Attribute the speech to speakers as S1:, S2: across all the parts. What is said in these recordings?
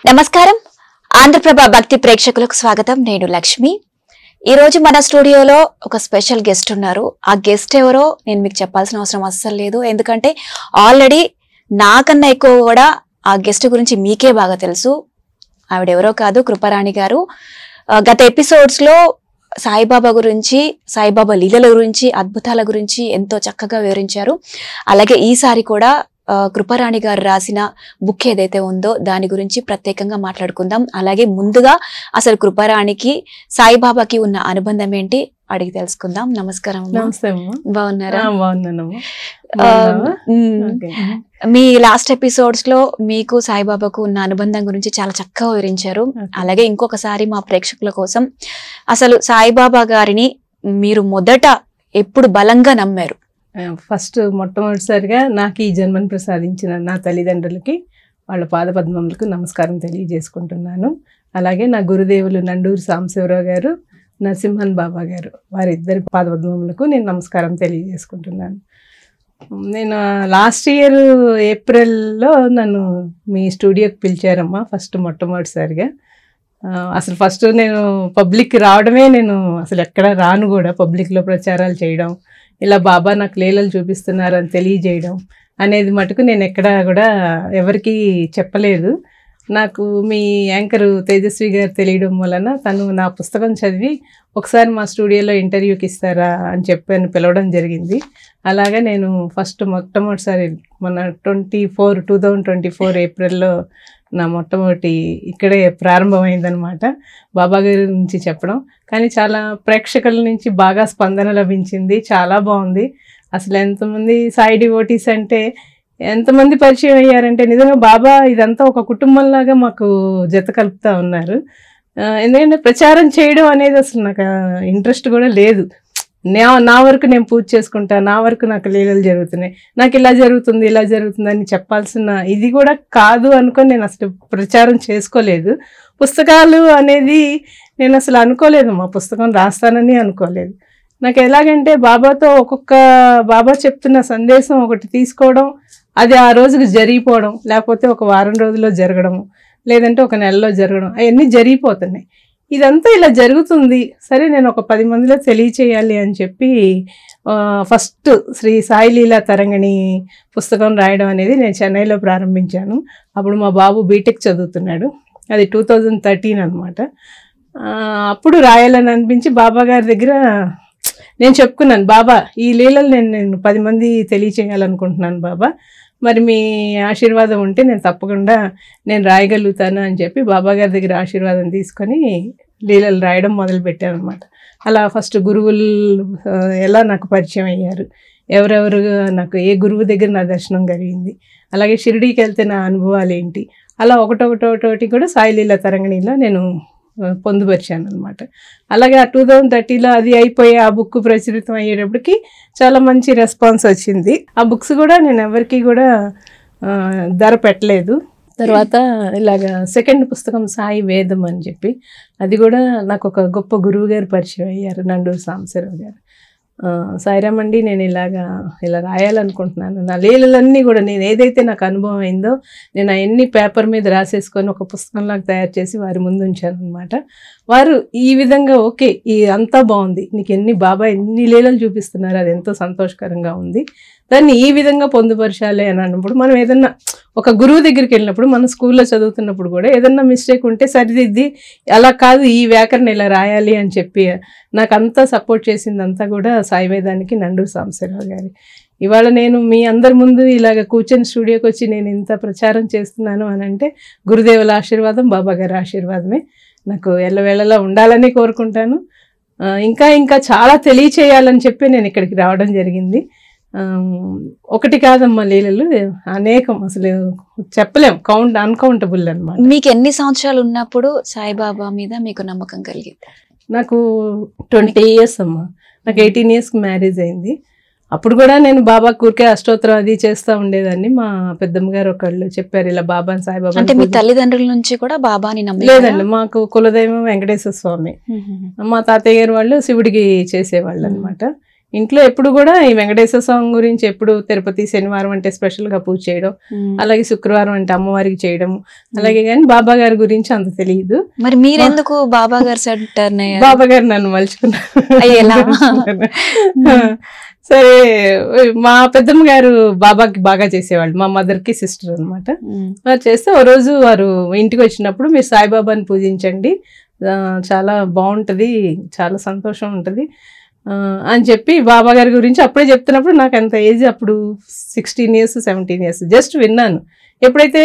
S1: నమస్కారం, ఆంధ్రప్రభ భక్తి ప్రేక్షకులకు స్వాగతం. నేను లక్ష్మి. ఈ రోజు మన స్టూడియోలో ఒక స్పెషల్ గెస్ట్ ఉన్నారు. ఆ గెస్ట్ ఎవరో నేను మీకు చెప్పాల్సిన అవసరం అస్సలు లేదు, ఎందుకంటే ఆల్రెడీ నాకన్నా ఎక్కువ కూడా ఆ గెస్ట్ గురించి మీకే బాగా తెలుసు. ఆవిడెవరో కాదు, కృపారాణి గారు. గత ఎపిసోడ్స్ లో సాయిబాబా గురించి, సాయిబాబా లీలల గురించి, అద్భుతాల గురించి ఎంతో చక్కగా వివరించారు. అలాగే ఈసారి కూడా కృపారాణి గారు రాసిన బుక్ ఏదైతే ఉందో దాని గురించి ప్రత్యేకంగా మాట్లాడుకుందాం. అలాగే ముందుగా అసలు కృపారాణికి సాయిబాబాకి ఉన్న అనుబంధం ఏంటి అడిగి తెలుసుకుందాం. నమస్కారం. బాగున్నారా? మీ లాస్ట్ ఎపిసోడ్స్ లో మీకు సాయిబాబాకు ఉన్న అనుబంధం గురించి చాలా చక్కగా వివరించారు. అలాగే ఇంకొకసారి మా ప్రేక్షకుల కోసం అసలు సాయిబాబా గారిని మీరు మొదట ఎప్పుడు బలంగా నమ్మారు?
S2: ఫస్ట్ మొట్టమొదటిసారిగా నాకు ఈ జన్మను ప్రసాదించిన నా తల్లిదండ్రులకి, వాళ్ళ పాదపద్మములకు నమస్కారం తెలియజేసుకుంటున్నాను. అలాగే నా గురుదేవులు నండూరు సాంబశివరావు గారు, నరసింహన్ బాబా గారు, వారిద్దరి పాదపద్మములకు నేను నమస్కారం తెలియజేసుకుంటున్నాను. నేను లాస్ట్ ఇయర్ ఏప్రిల్లో నన్ను మీ స్టూడియోకి పిలిచారమ్మా మొట్టమొదటిసారిగా. అసలు ఫస్ట్ నేను పబ్లిక్ రావడమే, నేను అసలు ఎక్కడ రాను కూడా. పబ్లిక్లో ప్రచారాలు చేయడం, ఇలా బాబా నాకు లీలలు చూపిస్తున్నారు అని తెలియజేయడం అనేది మటుకు నేను ఎక్కడా కూడా ఎవరికి చెప్పలేదు. నాకు మీ యాంకర్ తేజస్వి గారు తెలియడం వలన తను నా పుస్తకం చదివి ఒకసారి మా స్టూడియోలో ఇంటర్వ్యూకి ఇస్తారా అని చెప్పి పిలవడం జరిగింది. అలాగే నేను మొట్టమొదటిసారి మన 2024 ఏప్రిల్లో నా మొట్టమొదటి ఇక్కడే ప్రారంభమైందనమాట బాబా గారి నుంచి చెప్పడం. కానీ చాలా ప్రేక్షకుల నుంచి బాగా స్పందన లభించింది. చాలా బాగుంది. అసలు ఎంతమంది సాయి డివోటీస్ అంటే ఎంతమంది పరిచయం అయ్యారంటే నిజంగా బాబా ఇదంతా ఒక కుటుంబంలాగా మాకు జత కలుపుతూ ఉన్నారు. ఎందుకంటే ప్రచారం చేయడం అనేది అసలు నాకు ఇంట్రెస్ట్ కూడా లేదు. నా వరకు నేను పూజ చేసుకుంటా, నా వరకు నాకు లీలలు జరుగుతున్నాయి, నాకు ఇలా జరుగుతుంది అని చెప్పాల్సిన ఇది కూడా కాదు అనుకొని నేను అసలు ప్రచారం చేసుకోలేదు. పుస్తకాలు అనేది నేను అసలు అనుకోలేదు, మా పుస్తకం రాస్తానని అనుకోలేదు. నాకు ఎలాగంటే బాబాతో బాబా చెప్తున్న సందేశం ఒకటి తీసుకోవడం, అది ఆ రోజుకి జరిగిపోవడం, లేకపోతే ఒక వారం రోజుల్లో జరగడం, లేదంటే ఒక నెలలో జరగడం, అవన్నీ జరిగిపోతున్నాయి. ఇదంతా ఇలా జరుగుతుంది, సరే నేను ఒక 10 మందిలో తెలియచేయాలి అని చెప్పి ఫస్ట్ శ్రీ సాయి లీలా తరంగిణి పుస్తకం రాయడం అనేది నేను చెన్నైలో ప్రారంభించాను. అప్పుడు మా బాబు బీటెక్ చదువుతున్నాడు. అది 2013 అనమాట. అప్పుడు రాయాలని అనిపించి బాబా గారి దగ్గర నేను చెప్పుకున్నాను, బాబా ఈ లీలలు నేను 10 మంది తెలియచేయాలనుకుంటున్నాను బాబా, మరి మీ ఆశీర్వాదం ఉంటే నేను తప్పకుండా నేను రాయగలుగుతాను అని చెప్పి బాబా గారి దగ్గర ఆశీర్వాదం తీసుకొని లీలలు రాయడం మొదలుపెట్టాను అనమాట. అలా ఫస్ట్ గురువులు ఎలా నాకు పరిచయం అయ్యారు, ఎవరెవరు నాకు ఏ గురువు దగ్గర నా దర్శనం కలిగింది, అలాగే షిరిడీకి వెళ్తే నా అనుభవాలు ఏంటి, అలా ఒకటొకటి కూడా సాయి లీలా తరంగిణిలో నేను పొందుపరిచాను అనమాట. అలాగే ఆ 2030లో అది అయిపోయి ఆ బుక్ ప్రచురితం అయ్యేటప్పటికి చాలా మంచి రెస్పాన్స్ వచ్చింది. ఆ బుక్స్ కూడా నేను ఎవరికి కూడా ధర పెట్టలేదు. తర్వాత ఇలాగా సెకండ్ పుస్తకం సాయి వేదం అని చెప్పి, అది కూడా నాకు ఒక గొప్ప గురువు గారు పరిచయం అయ్యారు, నండూరు సాంబశివరావు గారు. సాయిరామ్ అండి, నేను ఇలా రాయాలనుకుంటున్నాను, నా లీలలన్నీ కూడా నేను ఏదైతే నాకు అనుభవం అయిందో నేను అవన్నీ పేపర్ మీద రాసేసుకొని ఒక పుస్తకంలాగా తయారు చేసి వారి ముందు ఉంచాను అనమాట. వారు ఈ విధంగా ఓకే, ఈ అంతా బాగుంది, నీకు బాబా ఎన్ని లీలలు చూపిస్తున్నారు, అది ఎంతో సంతోషకరంగా ఉంది, దాన్ని ఈ విధంగా పొందుపరచాలి అని అన్నప్పుడు మనం ఏదన్నా ఒక గురువు దగ్గరికి వెళ్ళినప్పుడు, మన స్కూల్లో చదువుతున్నప్పుడు కూడా ఏదన్నా మిస్టేక్ ఉంటే సరిదిద్ది, అలా కాదు ఈ వ్యాకరణ ఇలా రాయాలి అని చెప్పి నాకు అంతా సపోర్ట్ చేసిందంతా కూడా సాయి వేదానికి నండూరు సాంబశివరావు గారి. ఇవాళ నేను మీ అందరి ముందు ఇలాగ కూర్చొని స్టూడియోకి వచ్చి నేను ఇంత ప్రచారం చేస్తున్నాను అని అంటే గురుదేవుల ఆశీర్వాదం, బాబా గారి ఆశీర్వాదమే నాకు ఎల్లవేళలా ఉండాలని కోరుకుంటాను. ఇంకా చాలా తెలియచేయాలని చెప్పి నేను ఇక్కడికి రావడం జరిగింది. ఒకటి కాదమ్మా, లీలలు అనేకం, అసలు చెప్పలేం, అన్కౌంటబుల్ అనమాట.
S1: మీకు ఎన్ని సంవత్సరాలు ఉన్నప్పుడు సాయిబాబా మీద మీకు నమ్మకం కలిగింది?
S2: నాకు 20 years అమ్మా. నాకు 18 years మ్యారేజ్ అయింది. అప్పుడు కూడా నేను బాబా కూరికే అష్టోత్తరం అది చేస్తూ ఉండేదాన్ని. మా పెద్దమ్మ గారు ఒకళ్ళు చెప్పారు, ఇలా బాబాని సాయిబాబా.
S1: అంటే మీ తల్లిదండ్రుల నుంచి కూడా బాబాని
S2: లేదండి, మాకు కులదైవం వెంకటేశ్వర స్వామి. మా తాతయ్య గారు వాళ్ళు శివుడికి చేసేవాళ్ళు అనమాట. ఇంట్లో ఎప్పుడు కూడా ఈ వెంకటేశ్వర స్వామి గురించి ఎప్పుడు తిరుపతి శనివారం అంటే స్పెషల్ గా పూజ చేయడం, అలాగే శుక్రవారం అంటే అమ్మవారికి చేయడం, అలాగే కానీ బాబా గారి గురించి అంత తెలియదు.
S1: మరి మీరెందుకు బాబా గారు సెంటర్?
S2: బాబా గారు నన్ను మలుచుకున్నారు. సరే, మా పెద్దమ్మ గారు బాబాకి బాగా చేసేవాళ్ళు, మా మదర్ కి సిస్టర్ అనమాట. వారు చేస్తే ఓ రోజు వారు ఇంటికి వచ్చినప్పుడు మీరు సాయిబాబాని పూజించండి, చాలా బాగుంటది, చాలా సంతోషం ఉంటది అని చెప్పి బాబా గారి గురించి అప్పుడే చెప్తున్నప్పుడు నాకు అంత ఏజ్ అప్పుడు 16 years 17 years జస్ట్ విన్నాను. ఎప్పుడైతే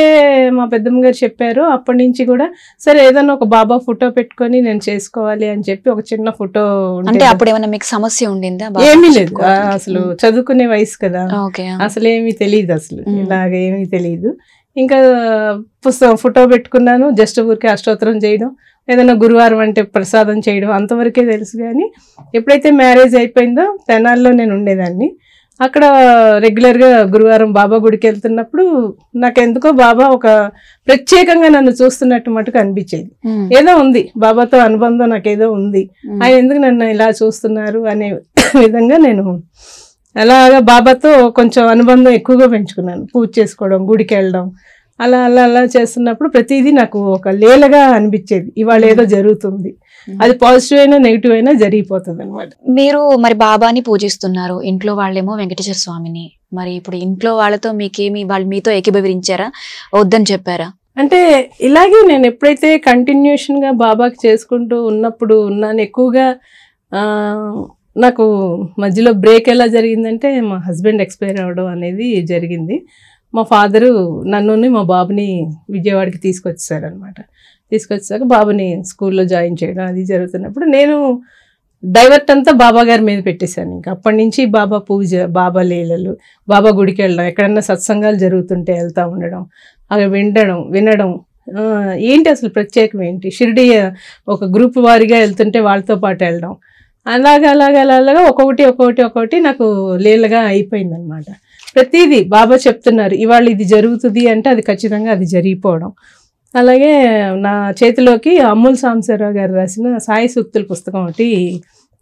S2: మా పెద్దమ్మ గారు చెప్పారో అప్పటి నుంచి కూడా సరే ఏదైనా ఒక బాబా ఫోటో పెట్టుకొని నేను చేసుకోవాలి అని చెప్పి ఒక చిన్న ఫోటో.
S1: అంటే అప్పుడు ఏమైనా మీకు సమస్య ఉండిందా?
S2: ఏమీ లేదు, అసలు చదువుకునే వయసు కదా, అసలు ఏమీ తెలియదు, అసలు ఇలాగ ఏమీ తెలియదు. ఇంకా పుస్తకం ఫోటో పెట్టుకున్నాను, జస్ట్ ఊరికే అష్టోత్తరం చేయడం, ఏదైనా గురువారం అంటే ప్రసాదం చేయడం, అంతవరకే తెలుసు. కానీ ఎప్పుడైతే మ్యారేజ్ అయిపోయిందో తెనాల్లో నేను ఉండేదాన్ని. అక్కడ రెగ్యులర్గా గురువారం బాబా గుడికి వెళ్తున్నప్పుడు నాకు ఎందుకో బాబా ఒక ప్రత్యేకంగా నన్ను చూస్తున్నట్టు మటుకు అనిపించేది. ఏదో ఉంది బాబాతో అనుబంధం, నాకేదో ఉంది, ఆయన ఎందుకు నన్ను ఇలా చూస్తున్నారు అనే విధంగా నేను అలాగా బాబాతో కొంచెం అనుబంధం ఎక్కువగా పెంచుకున్నాను. పూజ చేసుకోవడం, గుడికి వెళ్ళడం, అలా అలా అలా చేస్తున్నప్పుడు ప్రతిదీ నాకు ఒక లీలగా అనిపించేది, ఇవాళ ఏదో జరుగుతుంది, అది పాజిటివ్ అయినా నెగిటివ్ అయినా జరిగిపోతుంది అనమాట.
S1: మీరు మరి బాబాని పూజిస్తున్నారు, ఇంట్లో వాళ్ళేమో వెంకటేశ్వర స్వామిని. మరి ఇప్పుడు ఇంట్లో వాళ్ళతో మీకేమి, వాళ్ళు మీతో ఏకీభవించారా, వద్దని చెప్పారా?
S2: అంటే ఇలాగే నేను ఎప్పుడైతే కంటిన్యూషన్ గా బాబాకి చేసుకుంటూ ఉన్నప్పుడు ఉన్నాను ఎక్కువగా. నాకు మధ్యలో బ్రేక్ ఎలా జరిగిందంటే మా హస్బెండ్ ఎక్స్పైర్ అవ్వడం అనేది జరిగింది. మా ఫాదరు నన్ను మా బాబుని విజయవాడకి తీసుకొచ్చేసారనమాట. తీసుకొచ్చాక బాబుని స్కూల్లో జాయిన్ చేయడం అది జరుగుతున్నప్పుడు నేను డైవర్ట్ అంతా బాబా గారి మీద పెట్టేశాను. ఇంకా అప్పటి నుంచి బాబా పూజ, బాబా లీలలు, బాబా గుడికి వెళ్ళడం, ఎక్కడన్నా సత్సంగాలు జరుగుతుంటే వెళ్తూ ఉండడం, అవి వినడం ఏంటి అసలు ప్రత్యేకం ఏంటి, షిరిడి ఒక గ్రూప్ వారిగా వెళ్తుంటే వాళ్ళతో పాటు వెళ్ళడం, అలాగా ఒక్కొక్కటి నాకు లీలగా అయిపోయిందనమాట. ప్రతిదీ బాబా చెప్తున్నారు, ఇవాళ ఇది జరుగుతుంది అంటే అది ఖచ్చితంగా అది జరిగిపోవడం. అలాగే నా చేతిలోకి అమ్ముల్ సాంబశివరావు గారు రాసిన సాయి సూక్తుల పుస్తకం ఒకటి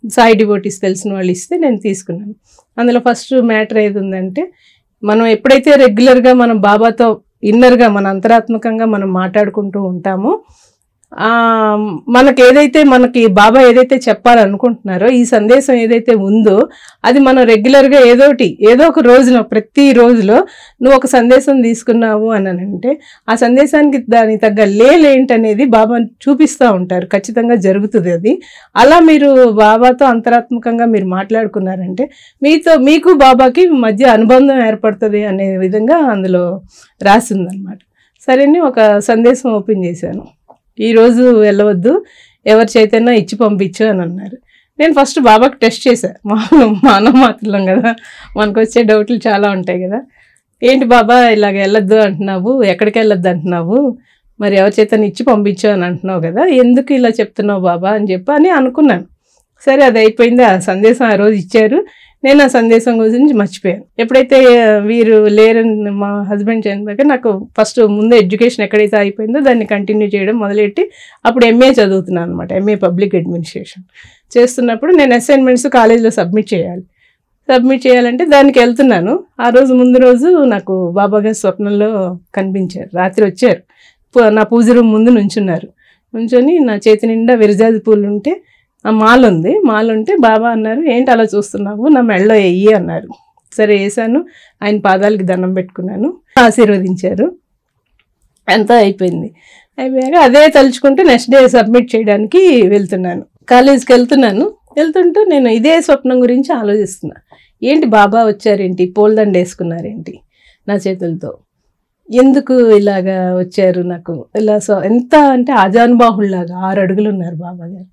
S2: సాయి డివోటీస్ తెలిసిన వాళ్ళు ఇస్తే నేను తీసుకున్నాను. అందులో ఫస్ట్ మ్యాటర్ ఏది ఉందంటే, మనం ఎప్పుడైతే రెగ్యులర్గా మనం బాబాతో ఇన్నర్గా మన అంతరాత్మకంగా మనం మాట్లాడుకుంటూ ఉంటామో, మనకి బాబా ఏదైతే చెప్పాలనుకుంటున్నారో, ఈ సందేశం ఏదైతే ఉందో అది మనం రెగ్యులర్గా ఏదో ఒక రోజున, ప్రతి రోజులో నువ్వు ఒక సందేశం తీసుకున్నావు అని అంటే ఆ సందేశానికి దానికి తగ్గ ఏంటనేది బాబా చూపిస్తూ ఉంటారు, ఖచ్చితంగా జరుగుతుంది అది. అలా మీరు బాబాతో అంతరాత్మకంగా మీరు మాట్లాడుకున్నారంటే మీకు బాబాకి మధ్య అనుబంధం ఏర్పడుతుంది అనే విధంగా అందులో రాసిందనమాట. సరేని ఒక సందేశం ఓపెన్ చేశాను, ఈరోజు వెళ్ళవద్దు, ఎవరి చైతన్యం ఇచ్చి పంపించు అని అన్నారు. నేను ఫస్ట్ బాబాకి టెస్ట్ చేశాను, మానవ మాత్రం కదా, మనకు వచ్చే డౌట్లు చాలా ఉంటాయి కదా. ఏంటి బాబా ఇలాగ వెళ్ళొద్దు అంటున్నావు, ఎక్కడికి వెళ్ళొద్దు అంటున్నావు, మరి ఎవరి చైతన్యం ఇచ్చి పంపించు అని అంటున్నావు కదా, ఎందుకు ఇలా చెప్తున్నావు బాబా అని అనుకున్నాను. సరే అది అయిపోయింది, ఆ సందేశం ఆ రోజు ఇచ్చారు. నేను ఆ సందేశం గురించి మర్చిపోయాను. ఎప్పుడైతే వీరు లేరని మా హస్బెండ్ చనిపోయాక నాకు ఫస్ట్ ముందు ఎడ్యుకేషన్ ఎక్కడైతే అయిపోయిందో దాన్ని కంటిన్యూ చేయడం మొదలెట్టి అప్పుడు ఎంఏ చదువుతున్నాను అనమాట. ఎంఏ పబ్లిక్ అడ్మినిస్ట్రేషన్ చేస్తున్నప్పుడు నేను అసైన్మెంట్స్ కాలేజీలో సబ్మిట్ చేయాలంటే దానికి వెళ్తున్నాను. ఆ రోజు ముందు రోజు నాకు బాబా గారు స్వప్నంలో కనిపించారు, రాత్రి వచ్చారు, నా పూజ రూమ్ ముందు నుంచొని నా చేతి నిండా విరజాజి పూలు ఉంటే మాల ఉంటే బాబా అన్నారు, ఏంటి అలా చూస్తున్నావు, నా మెడలో వెయ్యి అన్నారు. సరే వేసాను, ఆయన పాదాలకి దండం పెట్టుకున్నాను, ఆశీర్వదించారు, అంతా అయిపోయింది. అయిపోయాక అదే తలుచుకుంటూ నెక్స్ట్ డే సబ్మిట్ చేయడానికి వెళ్తున్నాను. కాలేజీకి వెళ్తుంటూ నేను ఇదే స్వప్నం గురించి ఆలోచిస్తున్నా, ఏంటి బాబా వచ్చారేంటి, పూలదండ వేసుకున్నారేంటి నా చేతులతో, ఎందుకు ఇలాగా వచ్చారు, నాకు ఇలా ఎంత అంటే ఆజానుబాహుల్లాగా 6 అడుగులు ఉన్నారు బాబా గారు.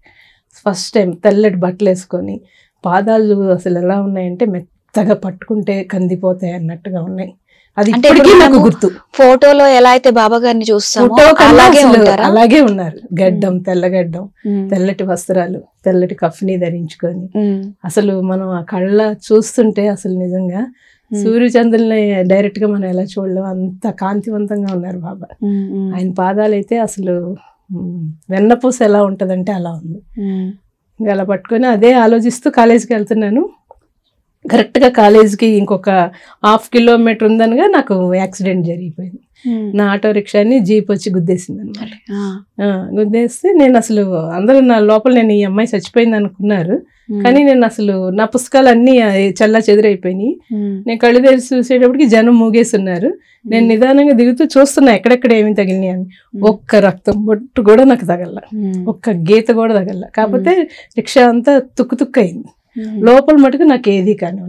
S2: ఫస్ట్ టైం తెల్లటి బట్టలు వేసుకొని, పాదాలు అసలు ఎలా ఉన్నాయంటే మెత్తగా పట్టుకుంటే కందిపోతాయి అన్నట్టుగా ఉన్నాయి. అది ఇప్పటికీ నాకు గుర్తు.
S1: ఫోటోలో ఎలా అయితే బాబా గారిని చూస్తామో
S2: అలాగే ఉన్నారు. గడ్డం, తెల్లగడ్డం, తెల్లటి వస్త్రాలు, తెల్లటి కఫ్ని ధరించుకొని, అసలు మనం ఆ కళ్ళ చూస్తుంటే అసలు నిజంగా సూర్యచంద్రుల్ని డైరెక్ట్ గా మనం ఎలా చూడలేం, అంత కాంతివంతంగా ఉన్నారు బాబా. ఆయన పాదాలు అయితే అసలు వెన్నపూస ఎలా ఉంటదంటే అలా ఉంది. ఇంకా అలా పట్టుకొని అదే ఆలోచిస్తూ కాలేజీకి వెళ్తున్నాను. కరెక్ట్గా కాలేజీకి ఇంకొక 1/2 కిలోమీటర్ ఉందనగా నాకు యాక్సిడెంట్ జరిగిపోయింది. నా ఆటో రిక్షాని జీప్ వచ్చి గుద్దేసింది అనమాట. గుద్దేస్తే నేను అసలు అందరూ నా లోపల నేను ఈ అమ్మాయి చచ్చిపోయింది అనుకున్నారు. కానీ నేను అసలు నా పుస్తకాలు అన్నీ చల్లా చెదిరైపోయినాయి. నేను కళ్ళు తెరిచి చూసేటప్పటికి జనం మూగేస్తున్నారు. నేను నిదానంగా దిగుతూ చూస్తున్నా ఎక్కడెక్కడ ఏమి తగిలినాయి అని. ఒక్క రక్తం బొట్టు కూడా నాకు తగల, ఒక్క గీత కూడా తగల. కాకపోతే రిక్షా అంతా తుక్కు అయింది. లోపల మటుకు నాకు ఏది కాని.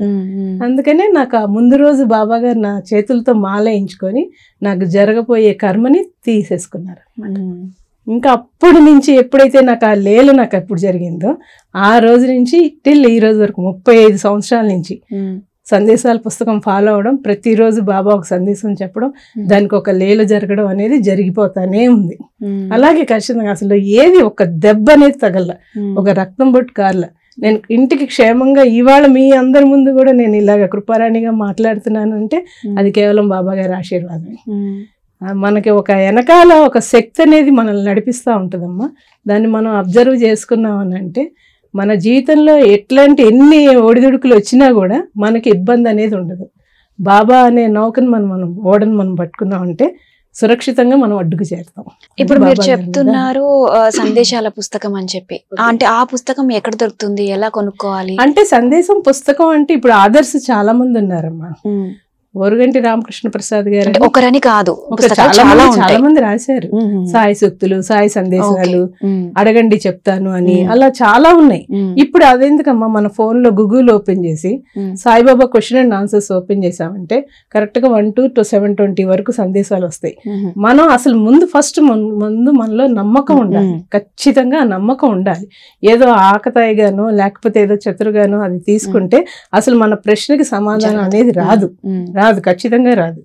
S2: అందుకనే నాకు ఆ ముందు రోజు బాబా గారు నా చేతులతో మాల వేయించుకొని నాకు జరగబోయే కర్మని తీసేసుకున్నారు. ఇంకా అప్పటి నుంచి ఎప్పుడైతే నాకు ఆ లేలు నాకు ఎప్పుడు జరిగిందో ఆ రోజు నుంచి టిల్ ఈ రోజు వరకు 35 సంవత్సరాల నుంచి సందేశాల పుస్తకం ఫాలో అవడం, ప్రతిరోజు బాబా ఒక సందేశం చెప్పడం, దానికి ఒక లేలు జరగడం అనేది జరిగిపోతానే ఉంది. అలాగే ఖచ్చితంగా అసలు ఏది ఒక దెబ్బ అనేది తగల, ఒక రక్తం బొట్టు కార్ల. నేను ఇంటికి క్షేమంగా ఇవాళ మీ అందరి ముందు కూడా నేను ఇలాగ కృపారాణిగా మాట్లాడుతున్నాను అంటే అది కేవలం బాబా గారి ఆశీర్వాదమే. మనకి ఒక వెనకాల ఒక శక్తి అనేది మనల్ని నడిపిస్తూ ఉంటుందమ్మా. దాన్ని మనం అబ్జర్వ్ చేసుకున్నాం అని అంటే మన జీవితంలో ఎట్లాంటి ఎన్ని ఒడిదుడుకులు వచ్చినా కూడా మనకి ఇబ్బంది అనేది ఉండదు. బాబా అనే నౌకను మనం ఓడను మనం పట్టుకున్నామంటే సురక్షితంగా మనం అడ్డుకు చేరుతాం.
S1: ఇప్పుడు మీరు చెప్తున్నారు సందేశాల పుస్తకం అని చెప్పి, అంటే ఆ పుస్తకం ఎక్కడ దొరుకుతుంది, ఎలా కొనుక్కోవాలి?
S2: అంటే సందేశం పుస్తకం అంటే ఇప్పుడు ఆదర్శ్ చాలా మంది ఉన్నారమ్మా. ఓరుగంటి రామకృష్ణ ప్రసాద్ గారు
S1: ఒకరని కాదు,
S2: చాలా మంది రాశారు. సాయి సూక్తులు, సాయి సందేశాలు, అడగండి చెప్తాను అని, అలా చాలా ఉన్నాయి. ఇప్పుడు అదెందుకమ్మా, మన ఫోన్ లో గూగుల్ ఓపెన్ చేసి Saibaba question and answers open చేసామంటే కరెక్ట్ గా 1 to 720 వరకు సందేశాలు వస్తాయి. మనం అసలు ఫస్ట్ మనలో నమ్మకం ఉండాలి. ఖచ్చితంగా ఆ నమ్మకం ఉండాలి. ఏదో ఆకతాయిగానో లేకపోతే ఏదో చతురుగానో అది తీసుకుంటే అసలు మన ప్రశ్నకి సమాధానం అనేది రాదు, ఖచ్చితంగా రాదు.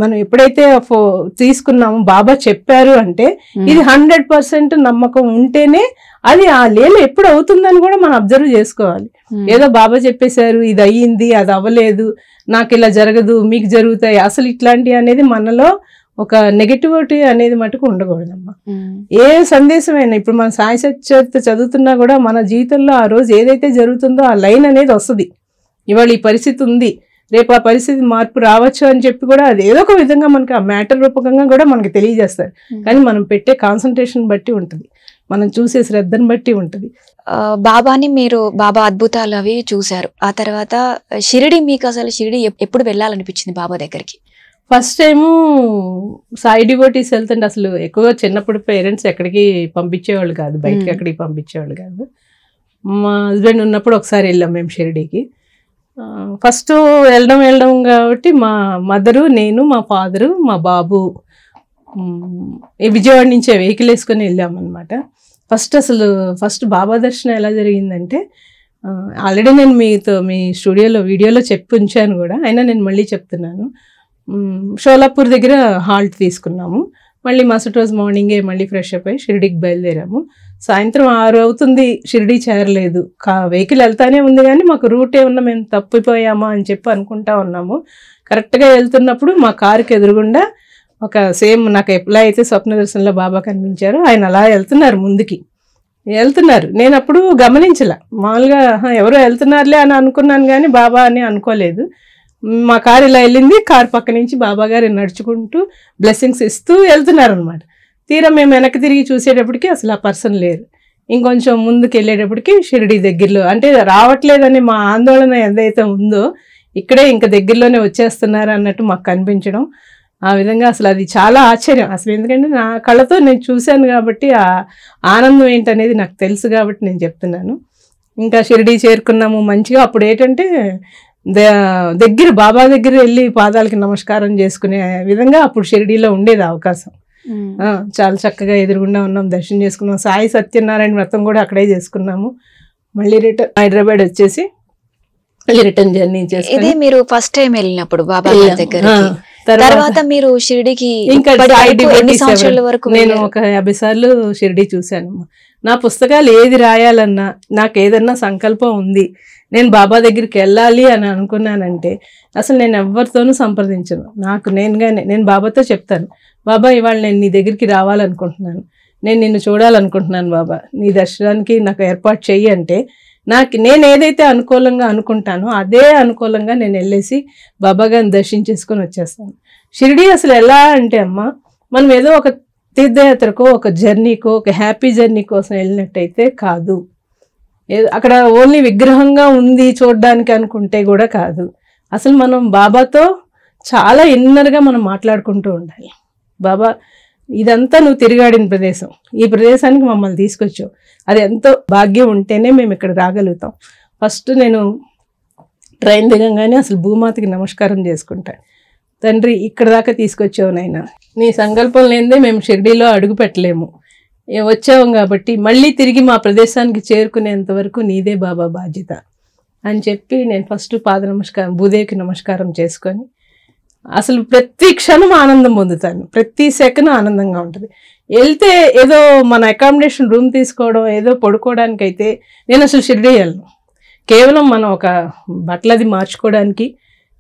S2: మనం ఎప్పుడైతే తీసుకున్నామో బాబా చెప్పారు అంటే ఇది 100% నమ్మకం ఉంటేనే అది ఆ లేలు ఎప్పుడు అవుతుందని కూడా మనం అబ్జర్వ్ చేసుకోవాలి. ఏదో బాబా చెప్పేశారు ఇది అయ్యింది, అది అవ్వలేదు, నాకు ఇలా జరగదు, మీకు జరుగుతాయి, అసలు ఇట్లాంటివి అనేది మనలో ఒక నెగటివిటీ అనేది మటుకు ఉండకూడదమ్మా. ఏ సందేశమైనా ఇప్పుడు మన సాయి సత్యత చదువుతున్నా కూడా మన జీవితంలో ఆ రోజు ఏదైతే జరుగుతుందో ఆ లైన్ అనేది వస్తుంది. ఇవాళ ఈ పరిస్థితి ఉంది, రేపు ఆ పరిస్థితి మార్పు రావచ్చు అని చెప్పి కూడా అది ఏదో ఒక విధంగా మనకి ఆ మ్యాటర్ రూపకంగా కూడా మనకి తెలియజేస్తారు. కానీ మనం పెట్టే కాన్సన్ట్రేషన్ బట్టి ఉంటుంది, మనం చూసే శ్రద్ధను బట్టి ఉంటుంది.
S1: బాబాని మీరు బాబా అద్భుతాలు అవి చూశారు. ఆ తర్వాత షిరిడి, మీకు అసలు షిరిడి ఎప్పుడు వెళ్ళాలనిపించింది బాబా దగ్గరికి?
S2: ఫస్ట్ టైము సాయి డివోటీస్ వెళ్తుంటే అసలు ఎక్కువగా చిన్నప్పుడు పేరెంట్స్ ఎక్కడికి పంపించేవాళ్ళు కాదు, బయటకి ఎక్కడికి పంపించేవాళ్ళు కాదు. మా హస్బెండ్ ఉన్నప్పుడు ఒకసారి వెళ్ళాం మేము షిరిడీకి. ఫస్ట్ వెళ్ళడం కాబట్టి మా మదరు, నేను, మా ఫాదరు, మా బాబు విజయవాడ నుంచే వెహికల్ వేసుకొని వెళ్ళామన్నమాట. ఫస్ట్ బాబా దర్శనం ఎలా జరిగిందంటే, ఆల్రెడీ నేను మీ స్టూడియోలో వీడియోలో చెప్పి ఉంచాను కూడా, అయినా నేను మళ్ళీ చెప్తున్నాను. షోలాపూర్ దగ్గర హాల్ట్ తీసుకున్నాము. మళ్ళీ మరుసటి రోజు మార్నింగే మళ్ళీ ఫ్రెష్ అప్ అయ్యి షిరిడీకి బయలుదేరాము. సాయంత్రం 6 అవుతుంది, షిరిడీ చేరలేదు. వెహికల్ వెళ్తానే ఉంది కానీ మాకు రూట్ ఏమన్నా మేము తప్పిపోయామా అని చెప్పి అనుకుంటా ఉన్నాము. కరెక్ట్గా వెళ్తున్నప్పుడు మా కారుకి ఎదురుగుండా ఒక సేమ్ నాకు ఎట్లా అయితే స్వప్న దర్శనంలో బాబా కనిపించారో ఆయన అలా ముందుకి వెళ్తున్నారు. నేను అప్పుడు గమనించలే, మామూలుగా ఎవరో వెళ్తున్నారులే అని అనుకున్నాను కానీ బాబా అని అనుకోలేదు. మా కారు ఇలా వెళ్ళింది, కారు పక్క నుంచి బాబా గారు నడుచుకుంటూ బ్లెస్సింగ్స్ ఇస్తూ వెళ్తున్నారు అనమాట. తీరా మేము వెనక్కి తిరిగి చూసేటప్పటికి అసలు ఆ పర్సన్ లేరు. ఇంకొంచెం ముందుకు వెళ్ళేటప్పటికి షిరిడి దగ్గరలో, అంటే రావట్లేదని మా ఆందోళన ఏదైతే ఉందో ఇక్కడే ఇంకా దగ్గరలోనే వచ్చేస్తున్నారు అన్నట్టు మాకు కనిపించడం, ఆ విధంగా అసలు అది చాలా ఆశ్చర్యం. అసలు ఎందుకంటే నా కళ్ళతో నేను చూశాను కాబట్టి ఆ ఆనందం ఏంటనేది నాకు తెలుసు కాబట్టి నేను చెప్తున్నాను. ఇంకా షిరిడి చేరుకున్నాము మంచిగా. అప్పుడు ఏంటంటే దగ్గర బాబా దగ్గర వెళ్ళి పాదాలకి నమస్కారం చేసుకునే విధంగా అప్పుడు షిరిడీలో ఉండేది అవకాశం. చాలా చక్కగా ఎదురుగుండా ఉన్నాం, దర్శనం చేసుకున్నాం. సాయి సత్యనారాయణ వ్రతం కూడా అక్కడే చేసుకున్నాము. మళ్ళీ రిటర్న్ హైదరాబాద్ వచ్చేసి మళ్ళీ రిటర్న్ జర్నీ చేసి,
S1: ఇది మీరు ఫస్ట్ టైం వెళ్ళినప్పుడు బాబా దగ్గర. తర్వాత మీరు షిరిడీకి
S2: ఇంకా నేను ఒక 50 సార్లు షిరిడీ చూశాను. నా పుస్తకాలు ఏది రాయాలన్నా, నాకు ఏదన్నా సంకల్పం ఉంది, నేను బాబా దగ్గరికి వెళ్ళాలి అని అనుకున్నానంటే అసలు నేను ఎవరితోనూ సంప్రదించను. నేను బాబాతో చెప్తాను, బాబా ఇవాళ నేను నీ దగ్గరికి రావాలనుకుంటున్నాను, నేను నిన్ను చూడాలనుకుంటున్నాను బాబా, నీ దర్శనానికి నాకు ఏర్పాటు చెయ్యి అంటే నేను ఏదైతే అనుకూలంగా అనుకుంటానో అదే అనుకూలంగా నేను వెళ్ళేసి బాబా గారిని దర్శించేసుకొని వచ్చేస్తాను. షిరిడి అసలు ఎలా అంటే అమ్మ, మనం ఏదో ఒక తీర్థయాత్రకో ఒక జర్నీకో ఒక హ్యాపీ జర్నీ కోసం వెళ్ళినట్టయితే కాదు. అక్కడ ఓన్లీ విగ్రహంగా ఉంది చూడడానికి అనుకుంటే కూడా కాదు. అసలు మనం బాబాతో చాలా ఇన్నర్గా మనం మాట్లాడుకుంటూ ఉండాలి. బాబా, ఇదంతా నువ్వు తిరిగాడిన ప్రదేశం, ఈ ప్రదేశానికి మమ్మల్ని తీసుకొచ్చావు, అది ఎంతో భాగ్యం ఉంటేనే మేము ఇక్కడ రాగలుగుతాం. ఫస్ట్ నేను ట్రైన్ దిగంగానే అసలు భూమాతకి నమస్కారం చేసుకుంటాను. తండ్రి, ఇక్కడ దాకా తీసుకొచ్చావు నాయనా, నీ సంకల్పం లేనిదే మేము షిరిడీలో అడుగు పెట్టలేము, వచ్చాం కాబట్టి మళ్ళీ తిరిగి మా ప్రదేశానికి చేరుకునేంత వరకు నీదే బాబా బాధ్యత అని చెప్పి నేను ఫస్ట్ పాద నమస్కారం, భూదేవికి నమస్కారం చేసుకొని అసలు ప్రతి క్షణం ఆనందం పొందుతాను. ప్రతి సెకండ్ ఆనందంగా ఉంటుంది. వెళ్తే ఏదో మన అకామిడేషన్ రూమ్ తీసుకోవడం, ఏదో పడుకోవడానికి అయితే నేను అసలు షిరిడీ వెళ్ళను. కేవలం మనం ఒక బట్టలది మార్చుకోవడానికి,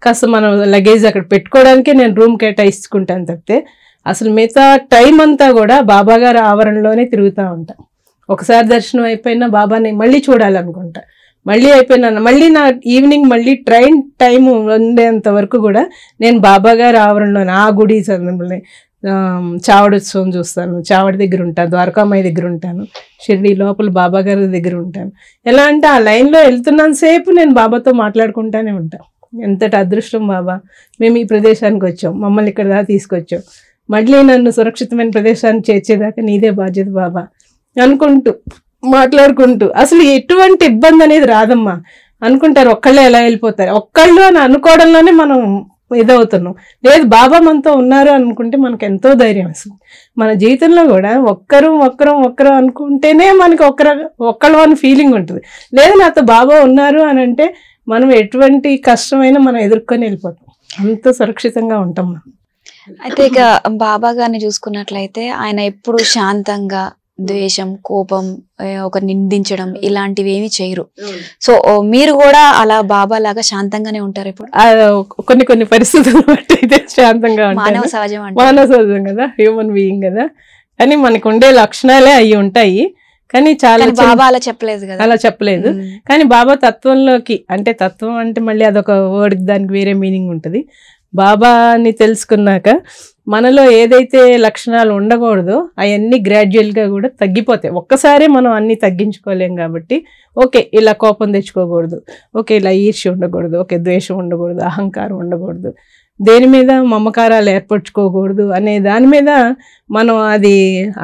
S2: కాస్త మనం లగేజ్ అక్కడ పెట్టుకోవడానికే నేను రూమ్ కేటాయించుకుంటాను తప్పితే అసలు మిగతా టైం అంతా కూడా బాబా గారి ఆవరణలోనే తిరుగుతూ ఉంటాను. ఒకసారి దర్శనం అయిపోయినా బాబాని మళ్ళీ చూడాలనుకుంటా, మళ్ళీ అయిపోయినా మళ్ళీ నా ఈవినింగ్ మళ్ళీ ట్రైన్ టైం ఉండేంత వరకు కూడా నేను బాబా గారి ఆవరణలోనే ఆ గుడి సందర్భంలో చావడోత్సవం చూస్తాను, చావడి దగ్గర ఉంటాను, ద్వారకామాయి దగ్గర ఉంటాను, షిరిడి లోపల బాబా గారి దగ్గర ఉంటాను. ఎలా అంటే ఆ లైన్లో వెళ్తున్నంతసేపు నేను బాబాతో మాట్లాడుకుంటానే ఉంటాను. ఎంతటి అదృష్టం బాబా, మేము ఈ ప్రదేశానికి వచ్చాం, మమ్మల్ని ఇక్కడ దాకా తీసుకొచ్చాం, మళ్ళీ నన్ను సురక్షితమైన ప్రదేశానికి చేర్చేదాకా నీదే బాధ్యత బాబా అనుకుంటూ మాట్లాడుకుంటూ అసలు ఎటువంటి ఇబ్బంది అనేది రాదమ్మా. అనుకుంటారు ఒక్కళ్ళే ఎలా వెళ్ళిపోతారు, ఒక్కళ్ళు అని అనుకోవడంలోనే మనం ఇదవుతున్నాం. లేదు, బాబా మనతో ఉన్నారు అనుకుంటే మనకు ఎంతో ధైర్యం వస్తుంది. మన జీవితంలో కూడా ఒక్కరు అనుకుంటేనే మనకి ఒక్కళ్ళు అని ఫీలింగ్ ఉంటుంది. లేదు, నాతో బాబా ఉన్నారు అని అంటే మనం ఎటువంటి కష్టమైనా మనం ఎదుర్కొని వెళ్ళిపోతాం, అంత సురక్షితంగా ఉంటాం మనం.
S1: అయితే ఇక బాబా గారిని చూసుకున్నట్లయితే ఆయన ఎప్పుడు శాంతంగా, ద్వేషం, కోపం, ఒక నిందించడం ఇలాంటివి ఏమి చేయరు. సో మీరు కూడా అలా బాబా లాగా శాంతంగానే ఉంటారు ఇప్పుడు?
S2: కొన్ని పరిస్థితులు బట్టి అయితే శాంతంగా ఉంటాను.
S1: మానవ సహజం
S2: కదా, హ్యూమన్ బీయింగ్ కదా, కానీ మనకు ఉండే లక్షణాలే అవి ఉంటాయి. కానీ చాలా
S1: బాబా అలా చెప్పలేదు కదా,
S2: అలా చెప్పలేదు. కానీ బాబా తత్వంలోకి, అంటే తత్వం అంటే మళ్ళీ అదొక వర్డ్, దానికి వేరే మీనింగ్ ఉంటుంది. బాబాని తెలుసుకున్నాక మనలో ఏదైతే లక్షణాలు ఉండకూడదో అవన్నీ గ్రాడ్యువల్గా కూడా తగ్గిపోతాయి. ఒక్కసారి మనం అన్నీ తగ్గించుకోలేం కాబట్టి ఓకే, ఇలా కోపం తెచ్చుకోకూడదు, ఓకే ఇలా ఈర్ష్య ఉండకూడదు, ఓకే ద్వేషం ఉండకూడదు, అహంకారం ఉండకూడదు, దేని మీద మమకారాలు ఏర్పరచుకోకూడదు అనే దాని మీద మనం అది